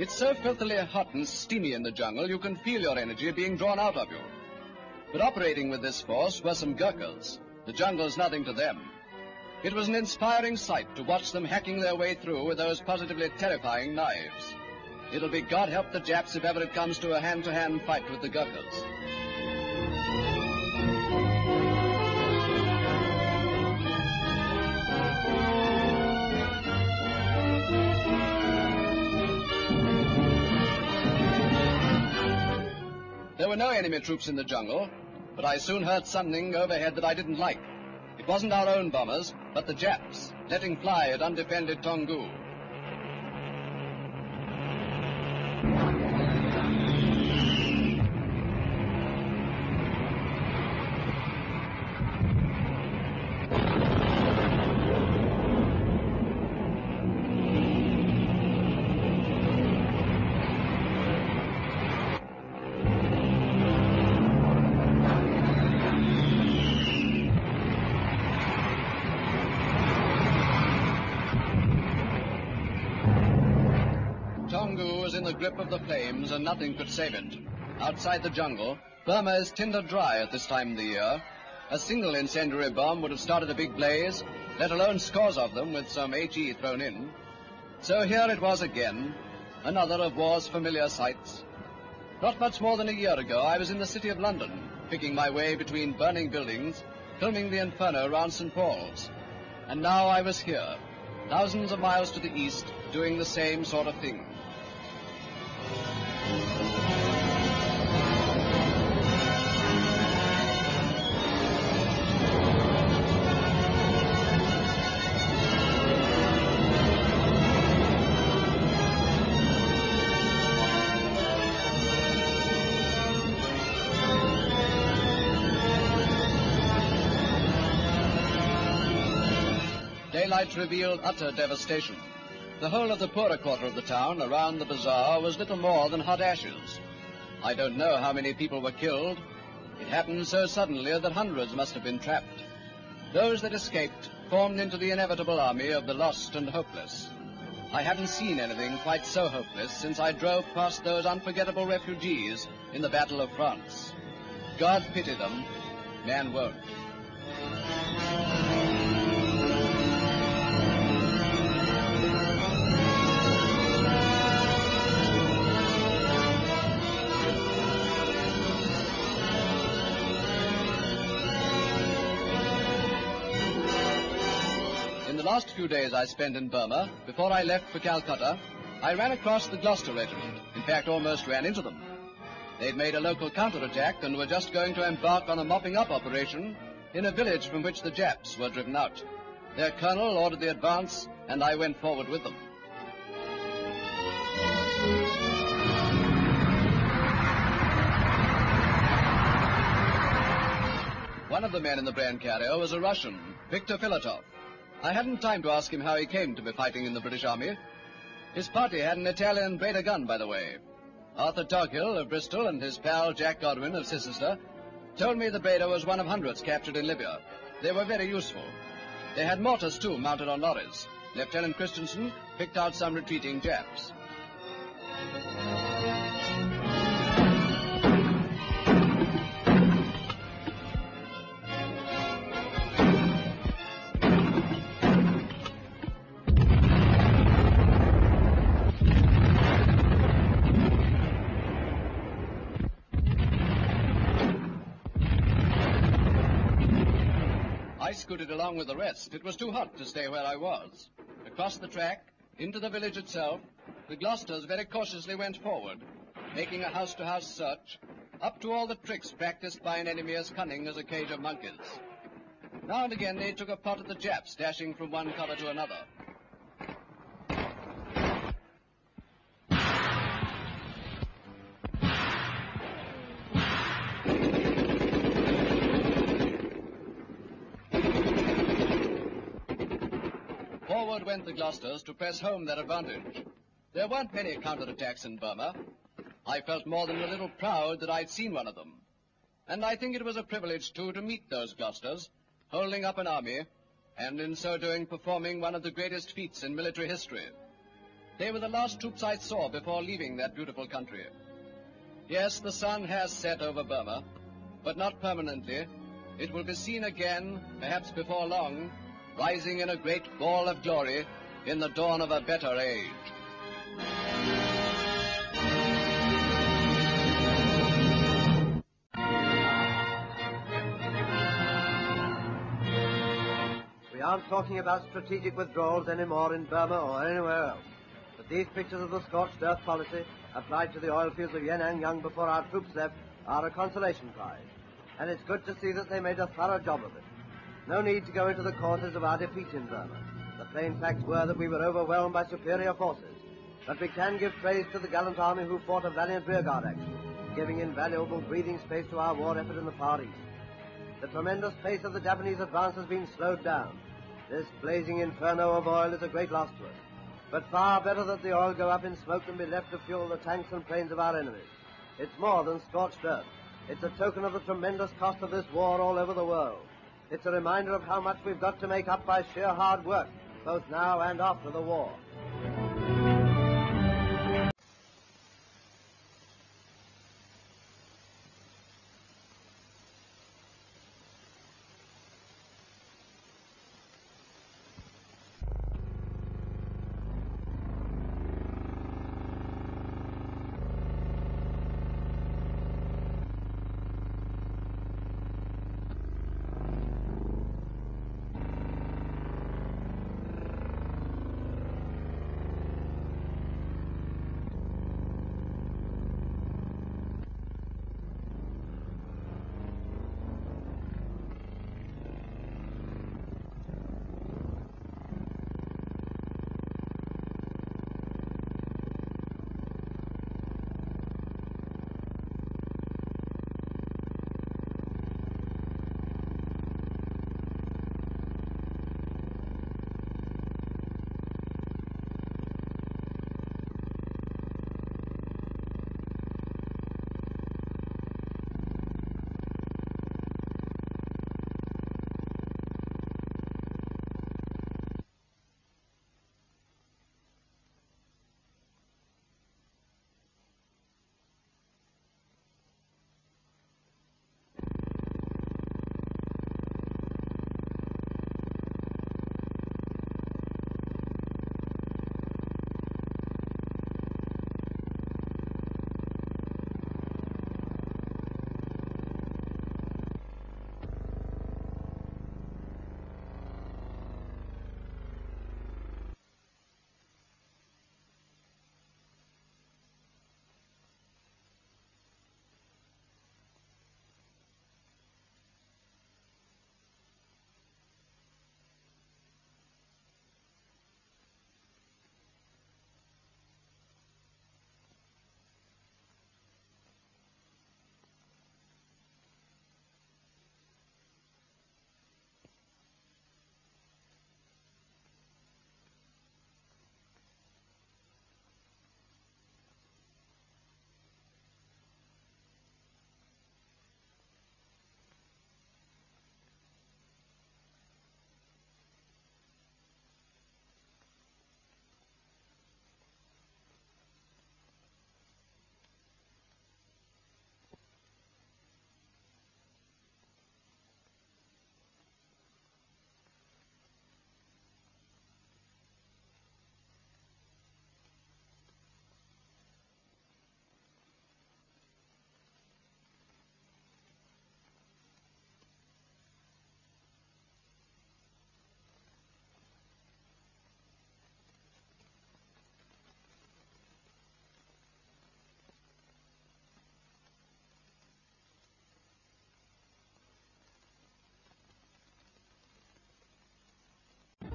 It's so filthily hot and steamy in the jungle, you can feel your energy being drawn out of you. But operating with this force were some Gurkhas. The jungle's nothing to them. It was an inspiring sight to watch them hacking their way through with those positively terrifying knives. It'll be God help the Japs if ever it comes to a hand-to-hand fight with the Gurkhas. There were no enemy troops in the jungle, but I soon heard something overhead that I didn't like. It wasn't our own bombers, but the Japs, letting fly at undefended Toungoo. Toungoo was in the grip of the flames and nothing could save it. Outside the jungle, Burma is tinder dry at this time of the year. A single incendiary bomb would have started a big blaze, let alone scores of them with some HE thrown in. So here it was again, another of war's familiar sights. Not much more than a year ago, I was in the city of London, picking my way between burning buildings, filming the inferno around St. Paul's. And now I was here, thousands of miles to the east, doing the same sort of thing. Daylight revealed utter devastation. The whole of the poorer quarter of the town, around the bazaar, was little more than hot ashes. I don't know how many people were killed. It happened so suddenly that hundreds must have been trapped. Those that escaped formed into the inevitable army of the lost and hopeless. I haven't seen anything quite so hopeless since I drove past those unforgettable refugees in the Battle of France. God pity them, man won't. The last few days I spent in Burma, before I left for Calcutta, I ran across the Gloucester Regiment. In fact, almost ran into them. They'd made a local counterattack and were just going to embark on a mopping-up operation in a village from which the Japs were driven out. Their colonel ordered the advance, and I went forward with them. One of the men in the Bran carrier was a Russian, Viktor Filatov. I hadn't time to ask him how he came to be fighting in the British Army. His party had an Italian Breda gun, by the way. Arthur Toghill of Bristol and his pal Jack Godwin of Cirencester told me the Breda was one of hundreds captured in Libya. They were very useful. They had mortars, too, mounted on lorries. Lieutenant Christensen picked out some retreating Japs. I scooted along with the rest. It was too hot to stay where I was. Across the track, into the village itself, the Gloucesters very cautiously went forward, making a house-to-house search, up to all the tricks practiced by an enemy as cunning as a cage of monkeys. Now and again they took a pot at the Japs, dashing from one cover to another. Forward went the Gloucesters to press home their advantage. There weren't many counterattacks in Burma. I felt more than a little proud that I'd seen one of them. And I think it was a privilege, too, to meet those Gloucesters, holding up an army, and in so doing performing one of the greatest feats in military history. They were the last troops I saw before leaving that beautiful country. Yes, the sun has set over Burma, but not permanently. It will be seen again, perhaps before long, rising in a great ball of glory in the dawn of a better age. We aren't talking about strategic withdrawals anymore in Burma or anywhere else. But these pictures of the scorched earth policy applied to the oil fields of Yan'an before our troops left are a consolation prize. And it's good to see that they made a thorough job of it. No need to go into the causes of our defeat in Burma. The plain facts were that we were overwhelmed by superior forces. But we can give praise to the gallant army who fought a valiant rearguard action, giving invaluable breathing space to our war effort in the Far East. The tremendous pace of the Japanese advance has been slowed down. This blazing inferno of oil is a great loss to us. But far better that the oil go up in smoke than be left to fuel the tanks and planes of our enemies. It's more than scorched earth. It's a token of the tremendous cost of this war all over the world. It's a reminder of how much we've got to make up by sheer hard work, both now and after the war.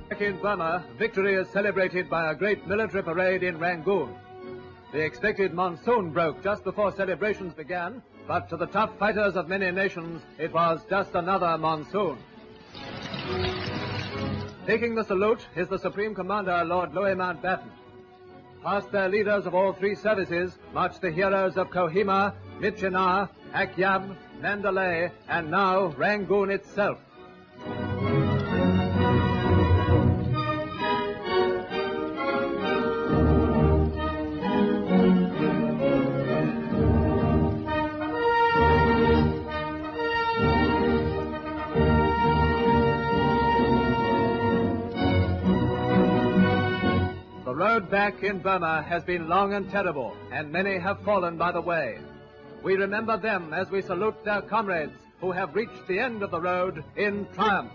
Back in Burma, victory is celebrated by a great military parade in Rangoon. The expected monsoon broke just before celebrations began, but to the tough fighters of many nations, it was just another monsoon. Taking the salute is the Supreme Commander, Lord Louis Mountbatten. Past their leaders of all three services marched the heroes of Kohima, Myitkyina, Akyab, Mandalay, and now Rangoon itself. road back in Burma has been long and terrible, and many have fallen by the way. We remember them as we salute their comrades who have reached the end of the road in triumph.